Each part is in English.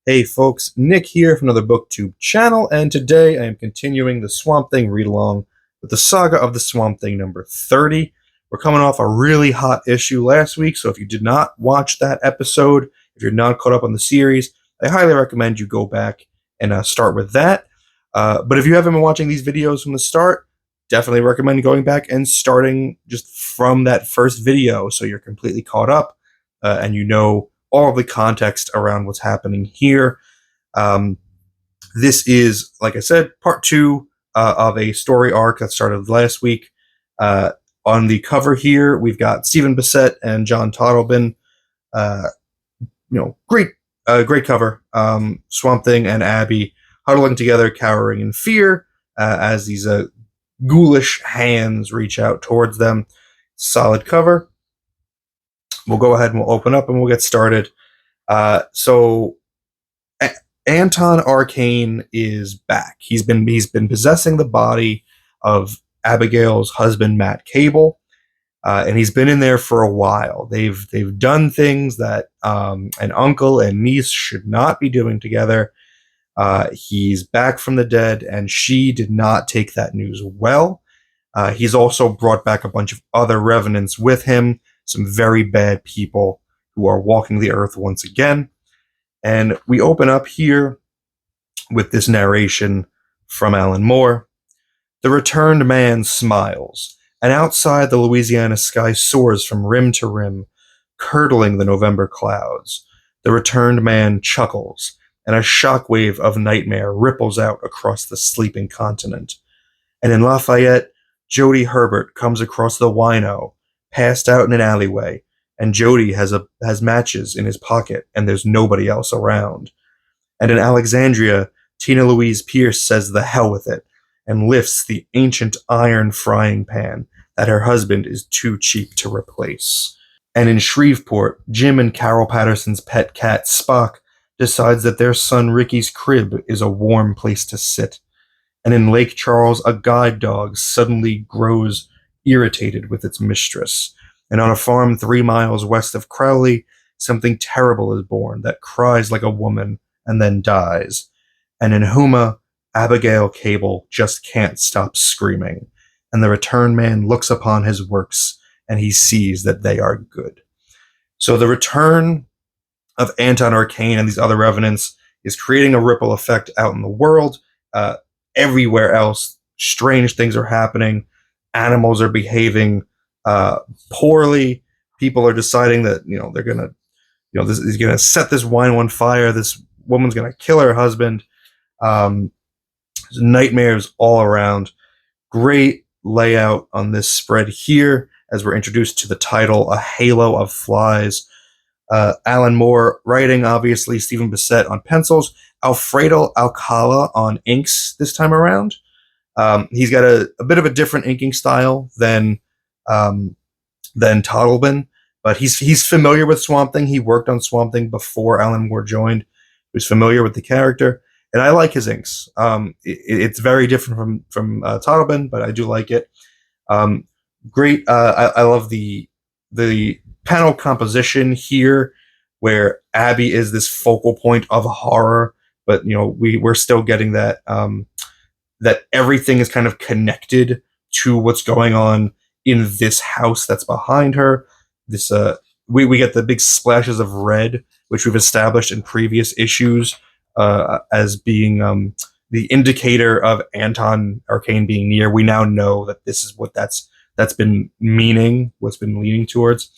Hey folks, Nick here from another BookTube channel, and today I am continuing the Swamp Thing read-along with the Saga of the Swamp Thing number 30. We're coming off a really hot issue last week, so if you did not watch that episode, if you're not caught up on the series, I highly recommend you go back and start with that. But if you haven't been watching these videos from the start, definitely recommend going back and starting just from that first video so you're completely caught up and you know all of the context around what's happening here. This is, like I said, part two of a story arc that started last week. On the cover here, we've got Stephen Bissette and John Totleben. Great cover. Swamp Thing and Abby huddling together, cowering in fear as these ghoulish hands reach out towards them. Solid cover. We'll go ahead and we'll open up and we'll get started. So Anton Arcane is back. He's been possessing the body of Abigail's husband, Matt Cable, and he's been in there for a while. They've done things that an uncle and niece should not be doing together. He's back from the dead, and she did not take that news well. He's also brought back a bunch of other revenants with him, some very bad people who are walking the earth once again. And we open up here with this narration from Alan Moore. The returned man smiles, and outside the Louisiana sky soars from rim to rim, curdling the November clouds. The returned man chuckles, and a shockwave of nightmare ripples out across the sleeping continent. And in Lafayette, Jody Herbert comes across the wino, passed out in an alleyway, and Jody has matches in his pocket, and there's nobody else around. And in Alexandria, Tina Louise Pierce says the hell with it, and lifts the ancient iron frying pan that her husband is too cheap to replace. And in Shreveport, Jim and Carol Patterson's pet cat, Spock, decides that their son Ricky's crib is a warm place to sit. And in Lake Charles, a guide dog suddenly grows irritated with its mistress. And on a farm 3 miles west of Crowley, something terrible is born that cries like a woman and then dies. And in Houma, Abigail Cable just can't stop screaming. And the return man looks upon his works, and he sees that they are good. So the return of Anton Arcane and these other revenants is creating a ripple effect out in the world. Everywhere else, strange things are happening. Animals are behaving poorly. People are deciding that they're gonna, this is gonna set this wine on fire. This woman's gonna kill her husband. Nightmares all around. Great layout on this spread here as we're introduced to the title, A Halo of Flies. Alan Moore writing, obviously. Stephen Bissette on pencils. Alfredo Alcala on inks this time around. He's got a bit of a different inking style than Totleben, but he's familiar with Swamp Thing. He worked on Swamp Thing before Alan Moore joined. He was familiar with the character, and I like his inks. It's very different from Totleben, but I do like it. Great. I love the panel composition here, where Abby is this focal point of horror, but we're still getting that that everything is kind of connected to what's going on in this house that's behind her. This we get the big splashes of red, which we've established in previous issues as being the indicator of Anton Arcane being near. We now know that this is what that's been meaning, what's been leaning towards.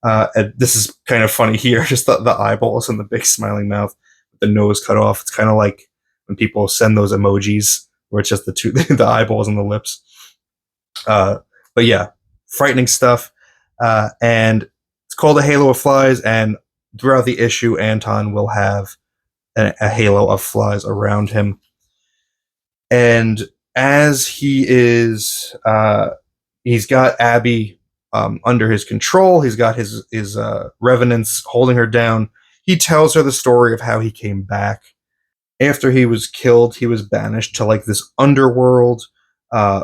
And this is kind of funny here, just the eyeballs and the big smiling mouth, with the nose cut off. It's kind of like when people send those emojis where it's just the eyeballs and the lips. But yeah, frightening stuff. And it's called A Halo of Flies, and throughout the issue, Anton will have a halo of flies around him. And as he is, he's got Abby under his control. He's got his revenants holding her down. He tells her the story of how he came back. After he was killed, he was banished to like this underworld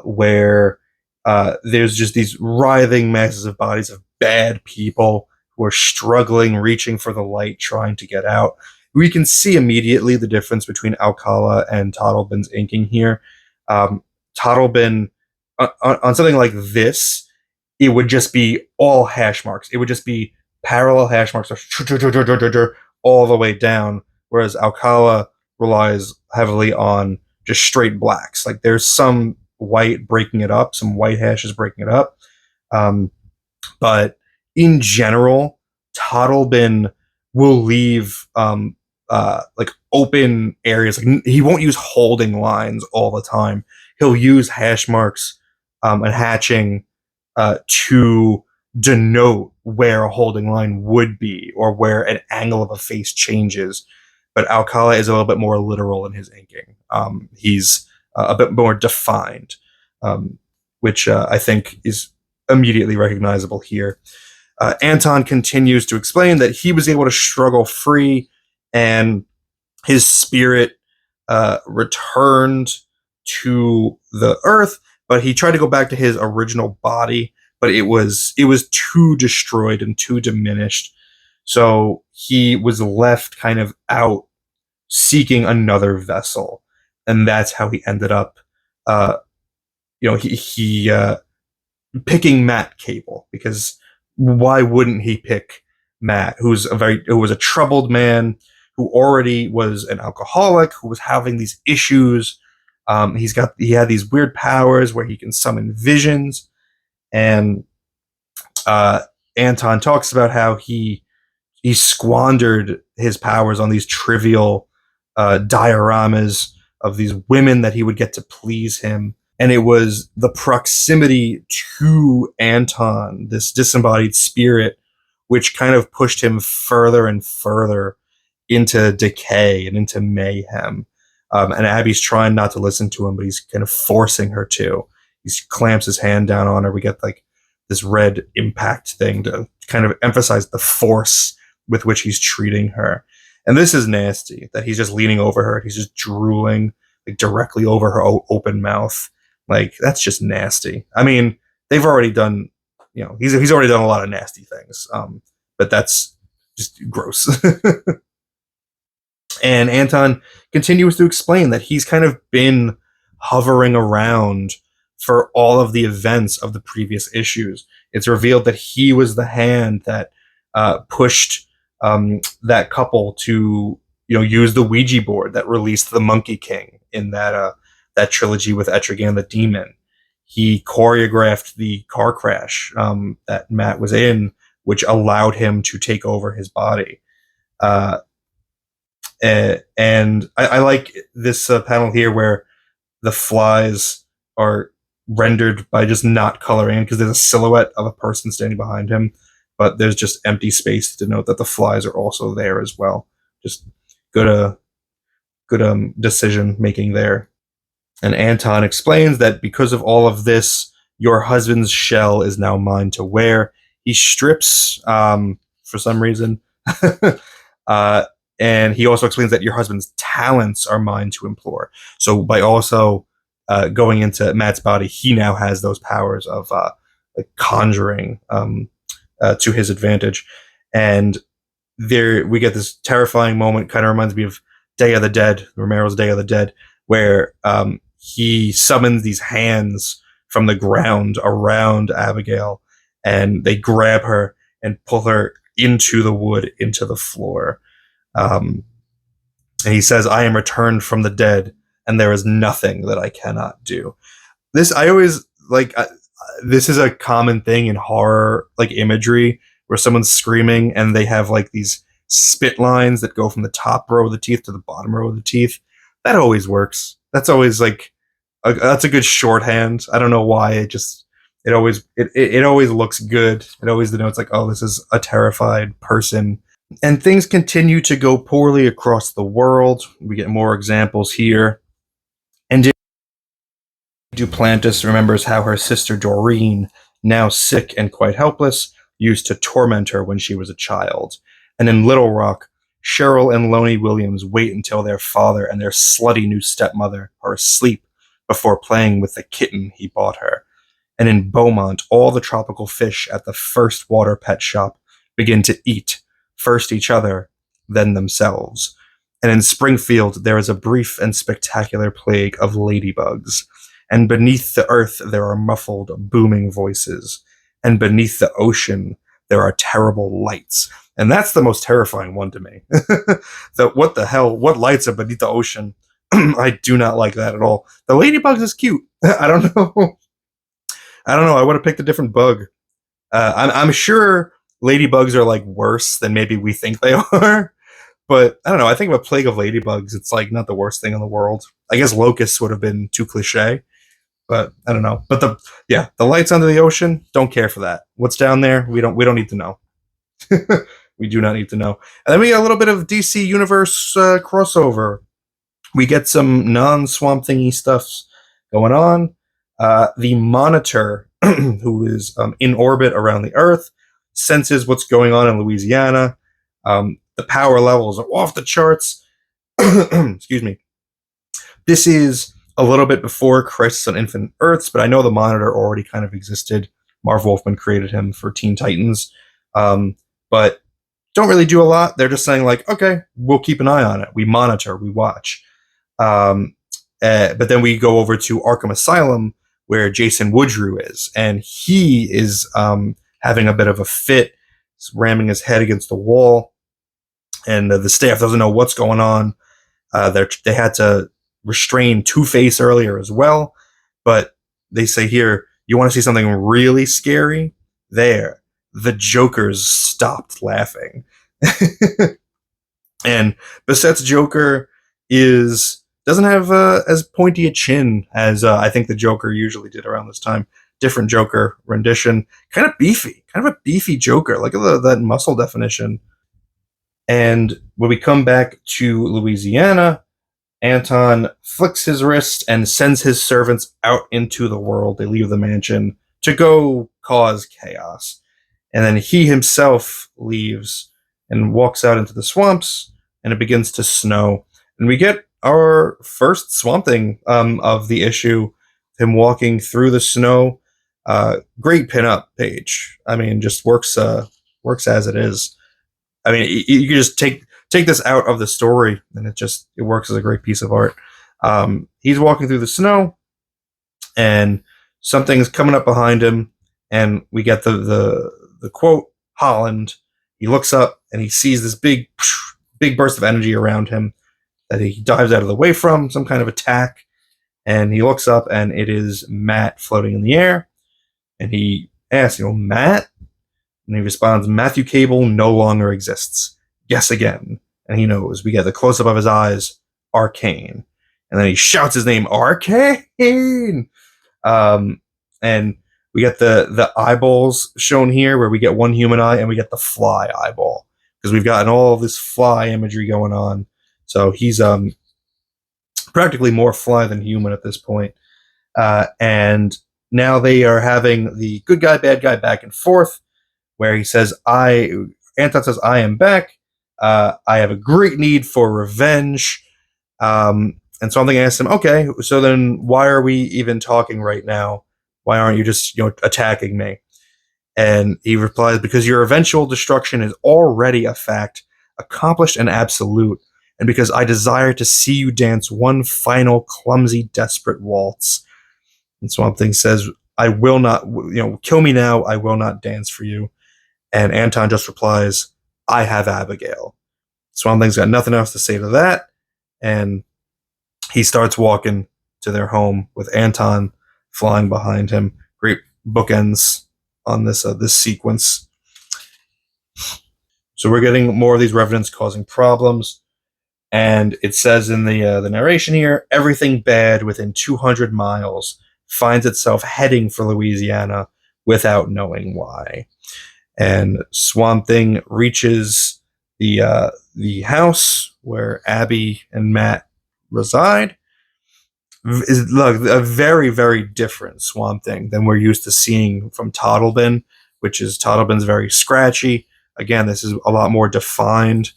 where there's just these writhing masses of bodies of bad people who are struggling, reaching for the light, trying to get out. we can see immediately the difference between Alcala and Toddlebin's inking here. Toddlebin, on something like this, it would just be all hash marks. It would just be parallel hash marks all the way down, whereas Alcala relies heavily on just straight blacks. Like there's some white breaking it up, some white hashes breaking it up. But in general, Toddlebin will leave like open areas. Like he won't use holding lines all the time. He'll use hash marks and hatching to denote where a holding line would be or where an angle of a face changes. But Alcala is a little bit more literal in his inking. He's a bit more defined, which I think is immediately recognizable here. Anton continues to explain that he was able to struggle free and his spirit returned to the earth, but he tried to go back to his original body, but it was too destroyed and too diminished. So he was left kind of out seeking another vessel, and that's how he ended up. He picking Matt Cable, because why wouldn't he pick Matt, who was a troubled man, who already was an alcoholic, who was having these issues. He had these weird powers where he can summon visions, and Anton talks about how he squandered his powers on these trivial dioramas of these women that he would get to please him. And it was the proximity to Anton, this disembodied spirit, which kind of pushed him further and further into decay and into mayhem. And Abby's trying not to listen to him, but he's kind of forcing her to. He clamps his hand down on her. We get like this red impact thing to kind of emphasize the force with which he's treating her. And this is nasty, that he's just leaning over her. He's just drooling like directly over her open mouth. Like, that's just nasty. I mean, they've already done, he's already done a lot of nasty things. But that's just gross. And Anton continues to explain that he's kind of been hovering around for all of the events of the previous issues. It's revealed that he was the hand that pushed that couple to, use the Ouija board that released the Monkey King in that trilogy with Etrigan the Demon. He choreographed the car crash that Matt was in, which allowed him to take over his body. And I like this panel here where the flies are rendered by just not coloring in, because there's a silhouette of a person standing behind him, but there's just empty space to denote that the flies are also there as well. Just good decision making there. And Anton explains that because of all of this, your husband's shell is now mine to wear. He strips for some reason. And he also explains that your husband's talents are mine to implore. So by also going into Matt's body, he now has those powers of like conjuring to his advantage. And there we get this terrifying moment, kind of reminds me of Day of the Dead, Romero's Day of the Dead, where he summons these hands from the ground around Abigail, and they grab her and pull her into the wood, into the floor. And he says, I am returned from the dead, and there is nothing that I cannot do. This, I always like, this is a common thing in horror, like imagery, where someone's screaming and they have like these spit lines that go from the top row of the teeth to the bottom row of the teeth. That always works. That's always like, that's a good shorthand. I don't know why. It always looks good. It always denotes like, oh, this is a terrified person. And things continue to go poorly across the world. We get more examples here. And Duplantis remembers how her sister Doreen, now sick and quite helpless, used to torment her when she was a child. And in Little Rock, Cheryl and Lonnie Williams wait until their father and their slutty new stepmother are asleep before playing with the kitten he bought her. And in Beaumont, all the tropical fish at the first water pet shop begin to eat, first each other, then themselves. And in Springfield, there is a brief and spectacular plague of ladybugs. And beneath the earth, there are muffled, booming voices. And beneath the ocean, there are terrible lights. And that's the most terrifying one to me. What the hell? What lights are beneath the ocean? I do not like that at all. The ladybugs is cute. I don't know. I don't know. I would have picked a different bug. I'm sure ladybugs are like worse than maybe we think they are. But I don't know. I think of a plague of ladybugs. It's like not the worst thing in the world. I guess locusts would have been too cliche, but I don't know. But the lights under the ocean. Don't care for that. What's down there? We don't need to know. We do not need to know. And then we get a little bit of DC Universe crossover. We get some non-Swamp Thingy stuffs going on. The Monitor, who is in orbit around the Earth, senses what's going on in Louisiana. The power levels are off the charts. Excuse me. This is a little bit before Crisis on Infinite Earths, but I know the Monitor already kind of existed. Marv Wolfman created him for Teen Titans. But don't really do a lot. They're just saying, like, okay, we'll keep an eye on it. We monitor, we watch. But then we go over to Arkham Asylum, where Jason Woodrue is. And he is having a bit of a fit. He's ramming his head against the wall. And the staff doesn't know what's going on. They had to restrain Two-Face earlier as well. But they say here, you want to see something really scary? There. The Jokers stopped laughing. And Bissette's Joker doesn't have as pointy a chin as I think the Joker usually did around this time. Different Joker rendition. Kind of a beefy Joker. Look at that muscle definition. And when we come back to Louisiana, Anton flicks his wrist and sends his servants out into the world. They leave the mansion to go cause chaos. And then he himself leaves and walks out into the swamps, and it begins to snow. And we get our first Swamp Thing of the issue, him walking through the snow. Great pinup page. I mean, just works as it is. I mean, you can just take this out of the story, and it works as a great piece of art. He's walking through the snow, and something's coming up behind him, and we get the quote, Holland. He looks up and he sees this big burst of energy around him that he dives out of the way from, some kind of attack. And he looks up and it is Matt floating in the air. And he asks, Matt? And he responds, Matthew Cable no longer exists. Guess again. And he knows. We get the close-up of his eyes, Arcane. And then he shouts his name, Arcane! And we get the eyeballs shown here, where we get one human eye, and we get the fly eyeball, because we've gotten all of this fly imagery going on. So he's practically more fly than human at this point. And now they are having the good guy, bad guy back and forth, where he says, Anton says, I am back. I have a great need for revenge. And something asks him, okay, so then why are we even talking right now? Why aren't you just, attacking me? And he replies, because your eventual destruction is already a fact, accomplished and absolute, and because I desire to see you dance one final, clumsy, desperate waltz. And Swamp Thing says, I will not, kill me now, I will not dance for you. And Anton just replies, I have Abigail. Swamp Thing's got nothing else to say to that, and he starts walking to their home with Anton flying behind him. Great bookends on this sequence. So we're getting more of these revenants causing problems, and it says in the narration here, everything bad within 200 miles finds itself heading for Louisiana without knowing why. And Swamp Thing reaches the house where Abby and Matt reside. Is a very, very different Swamp Thing than we're used to seeing from Toddlebin, which is Toddlebin's very scratchy. Again, this is a lot more defined,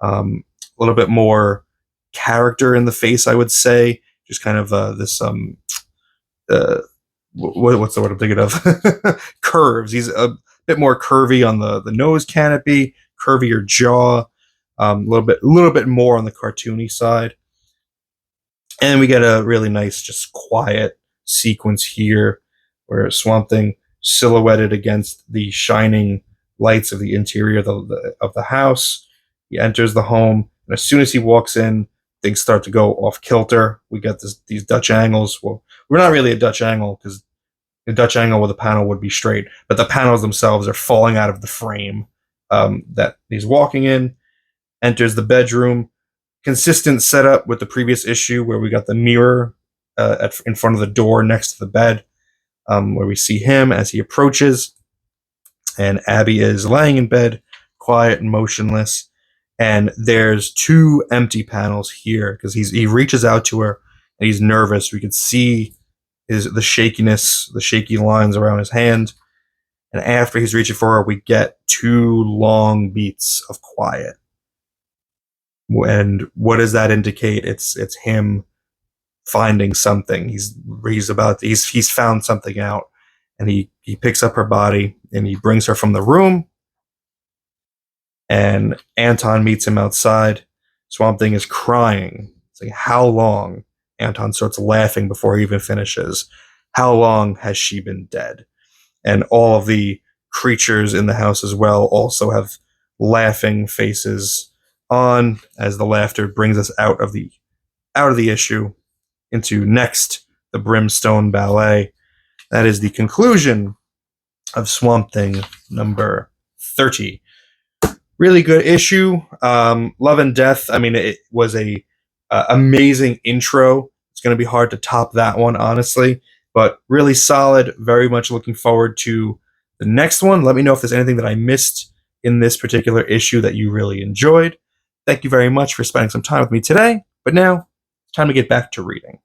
a little bit more character in the face, I would say. Just kind of this what's the word I'm thinking of? Curves. He's a bit more curvy on the nose canopy, curvier jaw. little bit more on the cartoony side. And we get a really nice, just quiet sequence here where Swamp Thing silhouetted against the shining lights of the interior of the house. He enters the home, and as soon as he walks in, things start to go off kilter. We get these Dutch angles. Well, we're not really a Dutch angle because the Dutch angle with the panel would be straight, but the panels themselves are falling out of the frame that he's walking in. Enters the bedroom. Consistent setup with the previous issue where we got the mirror in front of the door next to the bed, where we see him as he approaches, and Abby is laying in bed, quiet and motionless. And there's two empty panels here because he reaches out to her and he's nervous. We can see the shakiness, the shaky lines around his hand. And after he's reaching for her, we get two long beats of quiet. And what does that indicate? It's him finding something. He's found something out, and he picks up her body and he brings her from the room. And Anton meets him outside. Swamp Thing is crying. It's like, how long? Anton starts laughing before he even finishes. How long has she been dead? And all of the creatures in the house as well also have laughing faces on, as the laughter brings us out of the issue into next, the Brimstone Ballet. That is the conclusion of Swamp Thing number 30. Really good issue. Love and Death. I mean, it was a amazing intro. It's going to be hard to top that one, honestly, but really solid. Very much looking forward to the next one. Let me know if there's anything that I missed in this particular issue that you really enjoyed. Thank you very much for spending some time with me today. But now, it's time to get back to reading.